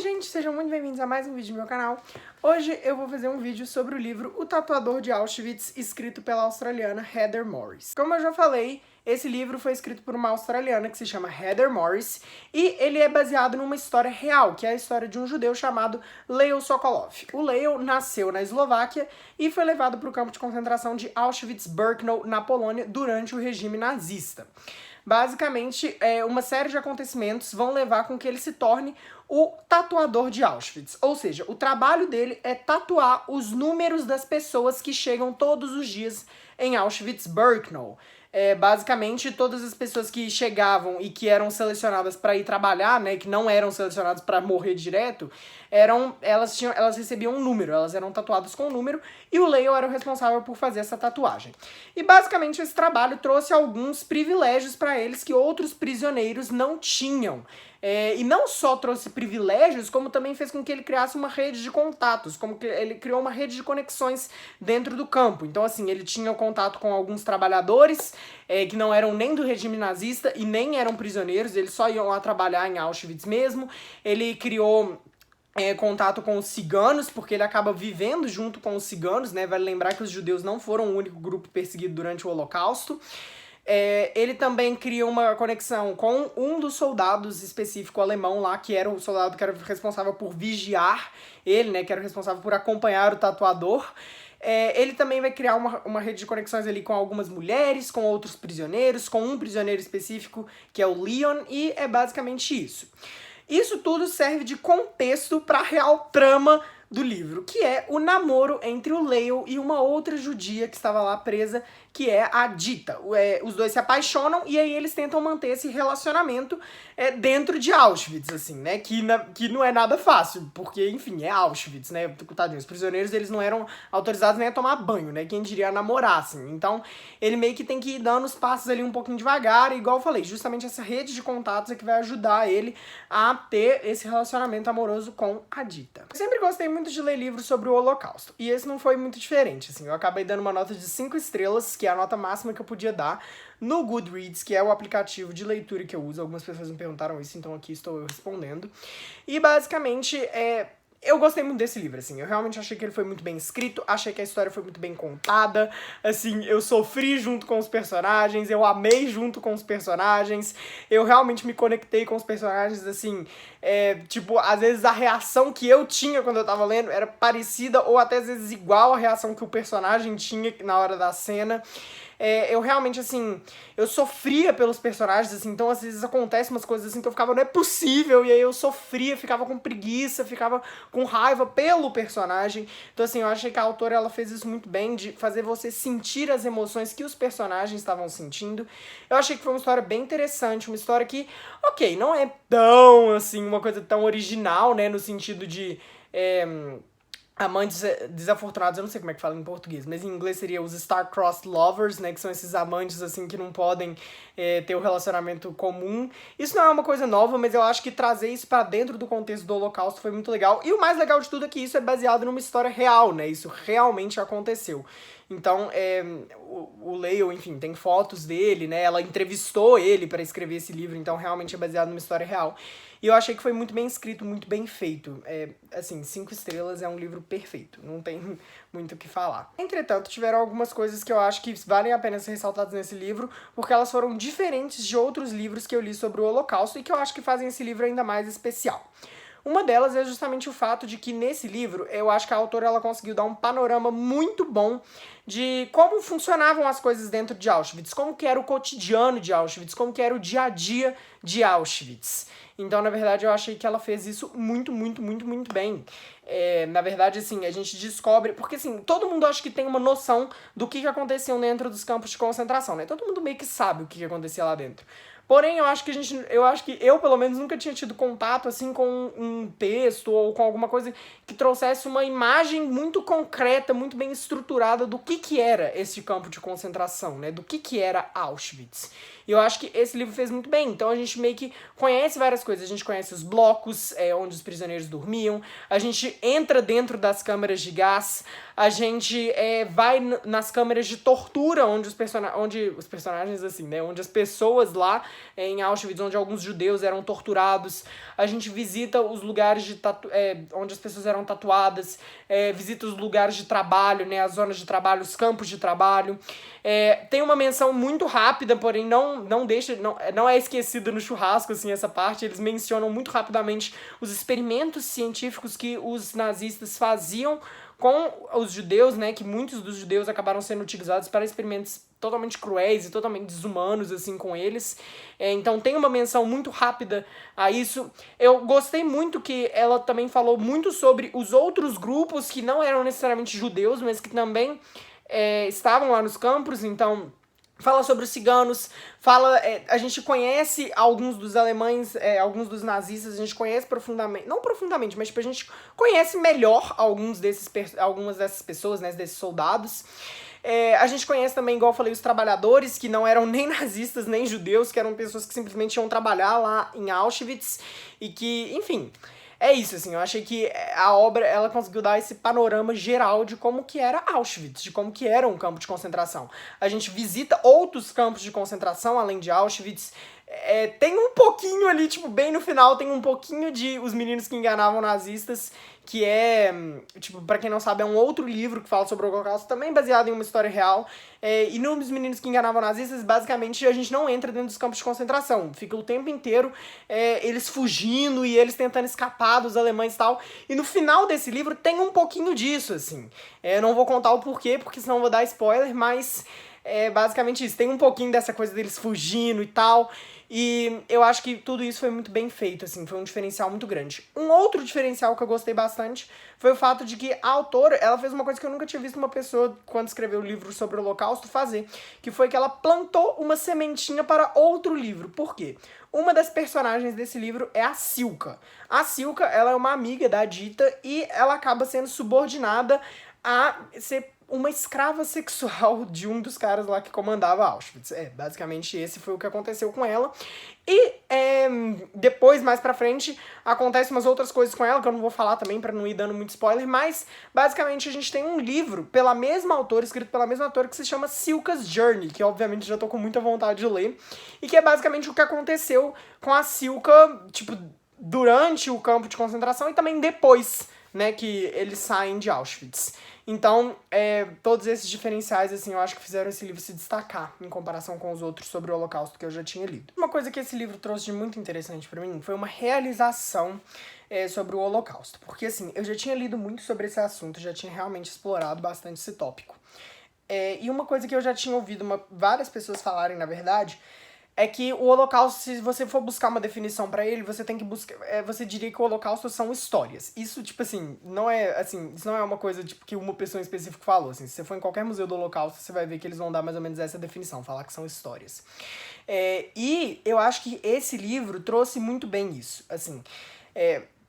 gente, sejam muito bem-vindos a mais um vídeo do meu canal. Hoje eu vou fazer um vídeo sobre o livro O Tatuador de Auschwitz, escrito pela australiana Heather Morris. Como eu já falei, esse livro foi escrito por uma australiana que se chama Heather Morris e ele é baseado numa história real, que é a história de um judeu chamado Leo Sokolov. O Leo nasceu na Eslováquia e foi levado para o campo de concentração de Auschwitz-Birkenau, na Polônia, durante o regime nazista. Basicamente, uma série de acontecimentos vão levar com que ele se torne o tatuador de Auschwitz. Ou seja, o trabalho dele é tatuar os números das pessoas que chegam todos os dias em Auschwitz-Birkenau. Basicamente, todas as pessoas que chegavam e que eram selecionadas para ir trabalhar, né, que não eram selecionadas para morrer direto, elas recebiam um número, elas eram tatuadas com um número, e o Leo era o responsável por fazer essa tatuagem. E basicamente esse trabalho trouxe alguns privilégios para eles que outros prisioneiros não tinham. E não só trouxe privilégios, como também fez com que ele criasse uma rede de contatos, como que ele criou uma rede de conexões dentro do campo. Então, assim, ele tinha contato com alguns trabalhadores que não eram nem do regime nazista e nem eram prisioneiros, eles só iam lá trabalhar em Auschwitz mesmo. Ele criou contato com os ciganos, porque ele acaba vivendo junto com os ciganos, né? Vale lembrar que os judeus não foram o único grupo perseguido durante o Holocausto. Ele também cria uma conexão com um dos soldados específico alemão lá, que era o soldado que era responsável por vigiar ele, né, que era o responsável por acompanhar o tatuador. Ele também vai criar uma rede de conexões ali com algumas mulheres, com outros prisioneiros, com um prisioneiro específico, que é o Leon, e é basicamente isso. Isso tudo serve de contexto para a real trama do livro, que é o namoro entre o Leo e uma outra judia que estava lá presa, que é a Dita. Os dois se apaixonam e aí eles tentam manter esse relacionamento dentro de Auschwitz, assim, né? Que não é nada fácil, porque, enfim, é Auschwitz, né? Tadinho, os prisioneiros, eles não eram autorizados nem a tomar banho, né? Quem diria namorar, assim. Então, ele meio que tem que ir dando os passos ali um pouquinho devagar, e igual eu falei, justamente essa rede de contatos é que vai ajudar ele a ter esse relacionamento amoroso com a Dita. Eu sempre gostei muito de ler livros sobre o Holocausto, e esse não foi muito diferente, assim. Eu acabei dando uma nota de 5 estrelas, que é a nota máxima que eu podia dar, no Goodreads, que é o aplicativo de leitura que eu uso. Algumas pessoas me perguntaram isso, então aqui estou eu respondendo. E basicamente, eu gostei muito desse livro, assim, eu realmente achei que ele foi muito bem escrito, achei que a história foi muito bem contada, assim, eu sofri junto com os personagens, eu amei junto com os personagens, eu realmente me conectei com os personagens, assim, tipo, às vezes a reação que eu tinha quando eu tava lendo era parecida ou até às vezes igual à reação que o personagem tinha na hora da cena. Eu realmente, assim, eu sofria pelos personagens, assim, então às vezes acontecem umas coisas assim que eu ficava, não é possível, e aí eu sofria, ficava com preguiça, ficava com raiva pelo personagem. Então, assim, eu achei que a autora, ela fez isso muito bem, de fazer você sentir as emoções que os personagens estavam sentindo. Eu achei que foi uma história bem interessante, uma história que, ok, não é tão, assim, uma coisa tão original, né, no sentido de amantes desafortunados, eu não sei como é que fala em português, mas em inglês seria os star-crossed lovers, né, que são esses amantes, assim, que não podem ter um relacionamento comum. Isso não é uma coisa nova, mas eu acho que trazer isso pra dentro do contexto do Holocausto foi muito legal. E o mais legal de tudo é que isso é baseado numa história real, né, isso realmente aconteceu. Então, o Leo, enfim, tem fotos dele, né, ela entrevistou ele pra escrever esse livro, então realmente é baseado numa história real. E eu achei que foi muito bem escrito, muito bem feito. Assim, 5 estrelas é um livro perfeito, não tem muito o que falar. Entretanto, tiveram algumas coisas que eu acho que valem a pena ser ressaltadas nesse livro, porque elas foram diferentes de outros livros que eu li sobre o Holocausto e que eu acho que fazem esse livro ainda mais especial. Uma delas é justamente o fato de que nesse livro, eu acho que a autora ela conseguiu dar um panorama muito bom de como funcionavam as coisas dentro de Auschwitz, como que era o cotidiano de Auschwitz, como que era o dia a dia de Auschwitz. Então, na verdade, eu achei que ela fez isso muito, muito, muito, muito bem. Na verdade, assim, a gente descobre... Porque, assim, todo mundo acha que tem uma noção do que acontecia dentro dos campos de concentração, né? Todo mundo meio que sabe o que acontecia lá dentro. Porém, eu acho que eu, pelo menos, nunca tinha tido contato, assim, com um texto ou com alguma coisa que trouxesse uma imagem muito concreta, muito bem estruturada do que era esse campo de concentração, né? Do que era Auschwitz. E eu acho que esse livro fez muito bem. Então a gente meio que conhece várias coisas. A gente conhece os blocos onde os prisioneiros dormiam, a gente entra dentro das câmeras de gás, a gente vai nas câmeras de tortura onde os personagens, assim, né, onde as pessoas lá em Auschwitz, onde alguns judeus eram torturados, a gente visita os lugares onde as pessoas eram tatuadas, visita os lugares de trabalho, né, as zonas de trabalho, os campos de trabalho. Tem uma menção muito rápida, porém não é esquecida no churrasco, assim, essa parte. Eles mencionam muito rapidamente os experimentos científicos que os nazistas faziam com os judeus, né, que muitos dos judeus acabaram sendo utilizados para experimentos totalmente cruéis e totalmente desumanos, assim, com eles. Então tem uma menção muito rápida a isso. Eu gostei muito que ela também falou muito sobre os outros grupos que não eram necessariamente judeus, mas que também estavam lá nos campos. Então fala sobre os ciganos, a gente conhece alguns dos alemães, alguns dos nazistas, a gente conhece profundamente, não profundamente, mas tipo, a gente conhece melhor algumas dessas pessoas, né, desses soldados. A gente conhece também, igual eu falei, os trabalhadores, que não eram nem nazistas, nem judeus, que eram pessoas que simplesmente iam trabalhar lá em Auschwitz, e que, enfim... É isso, assim, eu achei que a obra, ela conseguiu dar esse panorama geral de como que era Auschwitz, de como que era um campo de concentração. A gente visita outros campos de concentração, além de Auschwitz. Tem um pouquinho ali, tipo, bem no final, tem um pouquinho de Os Meninos que Enganavam Nazistas, que tipo, pra quem não sabe, é um outro livro que fala sobre o Holocausto, também baseado em uma história real. E nos Meninos que Enganavam Nazistas, basicamente, a gente não entra dentro dos campos de concentração. Fica o tempo inteiro eles fugindo e eles tentando escapar dos alemães e tal. E no final desse livro tem um pouquinho disso, assim. Eu não vou contar o porquê, porque senão eu vou dar spoiler, mas... basicamente isso, tem um pouquinho dessa coisa deles fugindo e tal, e eu acho que tudo isso foi muito bem feito, assim, foi um diferencial muito grande. Um outro diferencial que eu gostei bastante foi o fato de que a autora, ela fez uma coisa que eu nunca tinha visto uma pessoa, quando escreveu o livro sobre o Holocausto, fazer, que foi que ela plantou uma sementinha para outro livro. Por quê? Uma das personagens desse livro é a Silka. A Silka, ela é uma amiga da Dita e ela acaba sendo subordinada a ser uma escrava sexual de um dos caras lá que comandava Auschwitz. Basicamente esse foi o que aconteceu com ela. E depois, mais pra frente, acontecem umas outras coisas com ela, que eu não vou falar também pra não ir dando muito spoiler, mas basicamente a gente tem um livro pela mesma autora, escrito pela mesma autora, que se chama Silka's Journey, que obviamente já tô com muita vontade de ler, e que é basicamente o que aconteceu com a Silka, tipo, durante o campo de concentração e também depois, né, que eles saem de Auschwitz. Então, todos esses diferenciais, assim, eu acho que fizeram esse livro se destacar em comparação com os outros sobre o Holocausto que eu já tinha lido. Uma coisa que esse livro trouxe de muito interessante pra mim foi uma realização sobre o Holocausto. Porque, assim, eu já tinha lido muito sobre esse assunto, já tinha realmente explorado bastante esse tópico. E uma coisa que eu já tinha ouvido várias pessoas falarem, na verdade, é que o Holocausto, se você for buscar uma definição pra ele, você tem que buscar... você diria que o Holocausto são histórias. Isso, tipo assim, isso não é uma coisa tipo, que uma pessoa em específico falou. Assim, se você for em qualquer museu do Holocausto, você vai ver que eles vão dar mais ou menos essa definição, falar que são histórias. E eu acho que esse livro trouxe muito bem isso. Assim,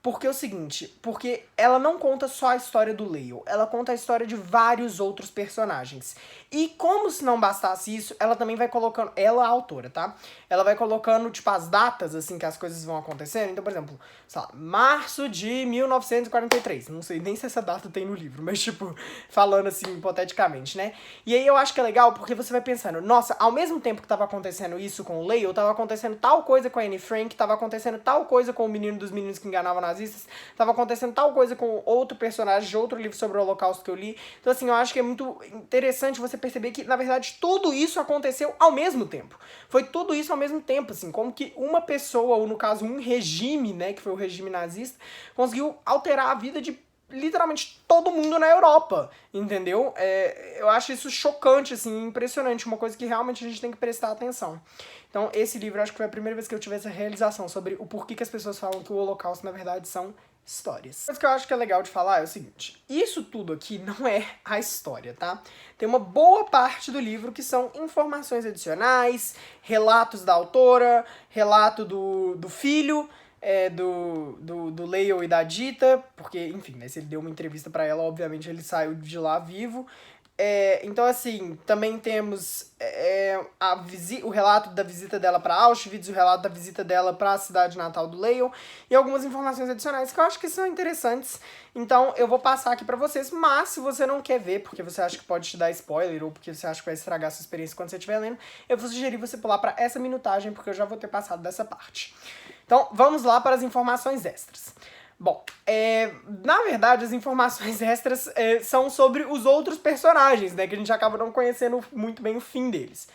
porque é o seguinte, porque ela não conta só a história do Leo, ela conta a história de vários outros personagens. E como se não bastasse isso, ela também vai colocando, ela é a autora, tá? Ela vai colocando, tipo, as datas, assim, que as coisas vão acontecendo. Então, por exemplo, sei lá, março de 1943. Não sei nem se essa data tem no livro, mas, tipo, falando assim, hipoteticamente, né? E aí eu acho que é legal porque você vai pensando, nossa, ao mesmo tempo que tava acontecendo isso com o Leo, tava acontecendo tal coisa com a Anne Frank, tava acontecendo tal coisa com o menino dos meninos que enganavam nazistas, tava acontecendo tal coisa com outro personagem de outro livro sobre o Holocausto que eu li. Então, assim, eu acho que é muito interessante você perceber que, na verdade, tudo isso aconteceu ao mesmo tempo. Foi tudo isso ao mesmo tempo, assim, como que uma pessoa, ou no caso, um regime, né, que foi o regime nazista, conseguiu alterar a vida de literalmente todo mundo na Europa, entendeu? Eu acho isso chocante, assim, impressionante, uma coisa que realmente a gente tem que prestar atenção. Então, esse livro, acho que foi a primeira vez que eu tive essa realização sobre o porquê que as pessoas falam que o Holocausto, na verdade, são histórias. Coisa que eu acho que é legal de falar é o seguinte, isso tudo aqui não é a história, tá? Tem uma boa parte do livro que são informações adicionais, relatos da autora, relato do filho, do Leo e da Dita, porque, enfim, né, se ele deu uma entrevista pra ela, obviamente ele saiu de lá vivo. Então, assim, também temos o relato da visita dela para Auschwitz, o relato da visita dela para a cidade natal do Leon e algumas informações adicionais que eu acho que são interessantes. Então, eu vou passar aqui para vocês, mas se você não quer ver, porque você acha que pode te dar spoiler ou porque você acha que vai estragar a sua experiência quando você estiver lendo, eu vou sugerir você pular para essa minutagem, porque eu já vou ter passado dessa parte. Então, vamos lá para as informações extras. Bom, na verdade, as informações extras são sobre os outros personagens, né? Que a gente acaba não conhecendo muito bem o fim deles.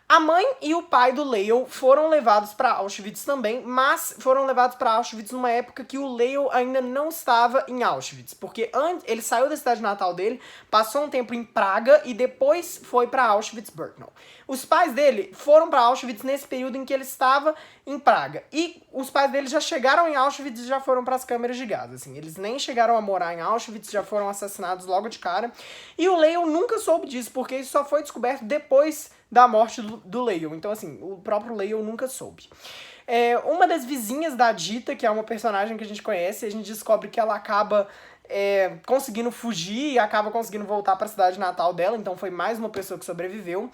A mãe e o pai do Leo foram levados para Auschwitz também, mas foram levados para Auschwitz numa época que o Leo ainda não estava em Auschwitz, porque antes ele saiu da cidade natal dele, passou um tempo em Praga e depois foi para Auschwitz-Birkenau. Os pais dele foram para Auschwitz nesse período em que ele estava em Praga. E os pais dele já chegaram em Auschwitz e já foram para as câmeras de gás. Assim, eles nem chegaram a morar em Auschwitz, já foram assassinados logo de cara. E o Leo nunca soube disso, porque isso só foi descoberto depois da morte do Leo. Então, assim, o próprio Leo nunca soube. Uma das vizinhas da Dita, que é uma personagem que a gente conhece, a gente descobre que ela acaba conseguindo fugir e acaba conseguindo voltar para a cidade natal dela, então foi mais uma pessoa que sobreviveu.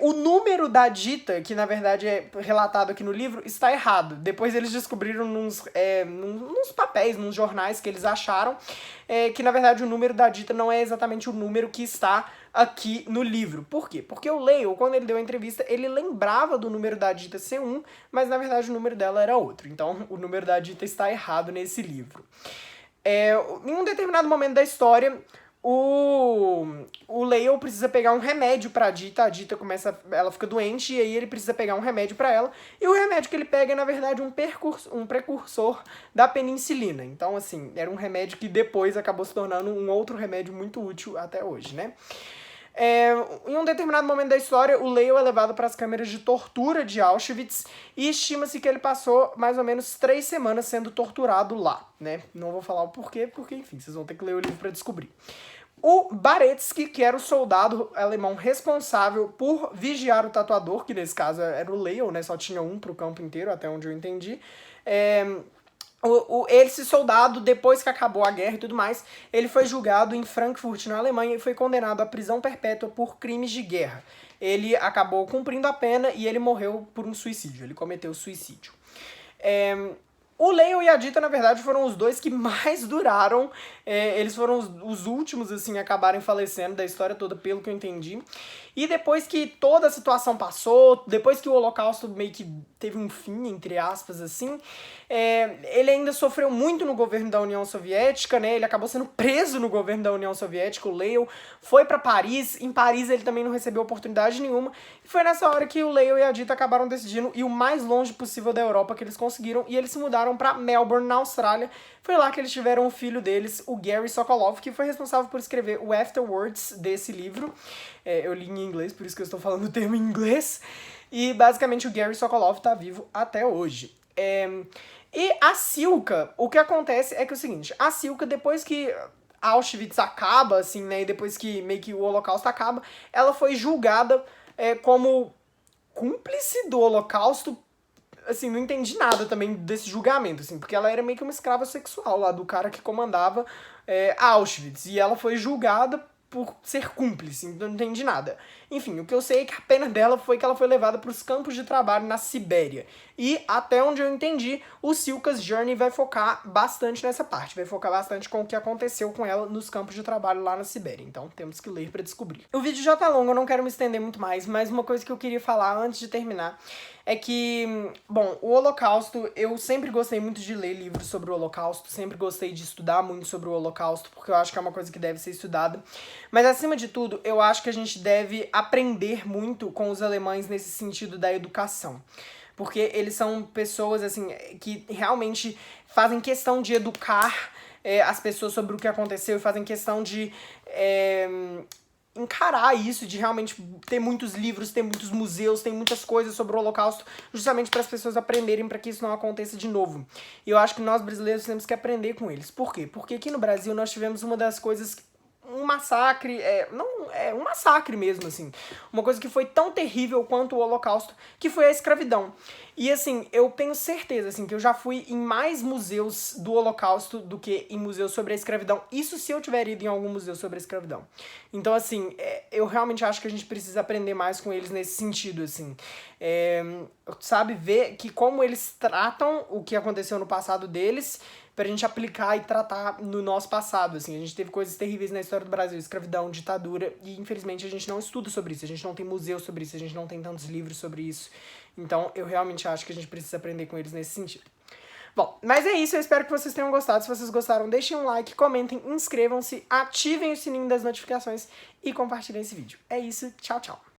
O número da Dita, que na verdade é relatado aqui no livro, está errado. Depois eles descobriram nos papéis, nos jornais que eles acharam, que na verdade o número da Dita não é exatamente o número que está aqui no livro. Por quê? Porque o Leo, quando ele deu a entrevista, ele lembrava do número da Dita ser 1, mas na verdade o número dela era outro. Então o número da Dita está errado nesse livro. Em um determinado momento da história, o Leo precisa pegar um remédio pra Dita, a Dita ela fica doente e aí ele precisa pegar um remédio pra ela, e o remédio que ele pega é na verdade um precursor da penicilina. Então assim, era um remédio que depois acabou se tornando um outro remédio muito útil até hoje, né? Em um determinado momento da história, o Leo é levado para as câmeras de tortura de Auschwitz e estima-se que ele passou mais ou menos 3 semanas sendo torturado lá, né? Não vou falar o porquê, porque, enfim, vocês vão ter que ler o livro para descobrir. O Baretsky, que era o soldado alemão responsável por vigiar o tatuador, que nesse caso era o Leo, né? Só tinha um pro campo inteiro, até onde eu entendi. Esse soldado, depois que acabou a guerra e tudo mais, ele foi julgado em Frankfurt, na Alemanha, e foi condenado à prisão perpétua por crimes de guerra. Ele acabou cumprindo a pena e ele morreu por um suicídio, ele cometeu suicídio. O Leo e a Dita, na verdade, foram os dois que mais duraram. Eles foram os últimos, assim, a acabarem falecendo da história toda, pelo que eu entendi. E depois que toda a situação passou, depois que o Holocausto meio que teve um fim, entre aspas, assim, ele ainda sofreu muito no governo da União Soviética, né? Ele acabou sendo preso no governo da União Soviética, o Leo foi pra Paris. Em Paris ele também não recebeu oportunidade nenhuma. E foi nessa hora que o Leo e a Dita acabaram decidindo ir o mais longe possível da Europa que eles conseguiram, e eles se mudaram para Melbourne, na Austrália. Foi lá que eles tiveram o filho deles, o Gary Sokolov, que foi responsável por escrever o Afterwards desse livro. Eu li em inglês, por isso que eu estou falando o termo em inglês. E basicamente o Gary Sokolov tá vivo até hoje. E a Silka, o que acontece é que é o seguinte, a Silka, depois que Auschwitz acaba, assim, né, e depois que meio que o Holocausto acaba, ela foi julgada como cúmplice do Holocausto. Assim, não entendi nada também desse julgamento, assim, porque ela era meio que uma escrava sexual lá do cara que comandava Auschwitz, e ela foi julgada por ser cúmplice, então não entendi nada. Enfim, o que eu sei é que a pena dela foi que ela foi levada para os campos de trabalho na Sibéria. E, até onde eu entendi, o Silka's Journey vai focar bastante nessa parte, vai focar bastante com o que aconteceu com ela nos campos de trabalho lá na Sibéria. Então, temos que ler para descobrir. O vídeo já tá longo, eu não quero me estender muito mais, mas uma coisa que eu queria falar antes de terminar é que, bom, o Holocausto, eu sempre gostei muito de ler livros sobre o Holocausto, sempre gostei de estudar muito sobre o Holocausto, porque eu acho que é uma coisa que deve ser estudada. Mas, acima de tudo, eu acho que a gente deve aprender muito com os alemães nesse sentido da educação. Porque eles são pessoas, assim, que realmente fazem questão de educar as pessoas sobre o que aconteceu e fazem questão de encarar isso, de realmente ter muitos livros, ter muitos museus, tem muitas coisas sobre o Holocausto, justamente para as pessoas aprenderem, para que isso não aconteça de novo. E eu acho que nós brasileiros temos que aprender com eles. Por quê? Porque aqui no Brasil nós tivemos uma das coisas um massacre, um massacre mesmo, assim. Uma coisa que foi tão terrível quanto o Holocausto, que foi a escravidão. E, assim, eu tenho certeza, assim, que eu já fui em mais museus do Holocausto do que em museus sobre a escravidão. Isso se eu tiver ido em algum museu sobre a escravidão. Então, assim, eu realmente acho que a gente precisa aprender mais com eles nesse sentido, assim. Sabe, ver que como eles tratam o que aconteceu no passado deles, pra gente aplicar e tratar no nosso passado, assim. A gente teve coisas terríveis na história do Brasil, escravidão, ditadura, e infelizmente a gente não estuda sobre isso, a gente não tem museu sobre isso, a gente não tem tantos livros sobre isso. Então, eu realmente acho que a gente precisa aprender com eles nesse sentido. Bom, mas é isso, eu espero que vocês tenham gostado. Se vocês gostaram, deixem um like, comentem, inscrevam-se, ativem o sininho das notificações e compartilhem esse vídeo. É isso, tchau, tchau!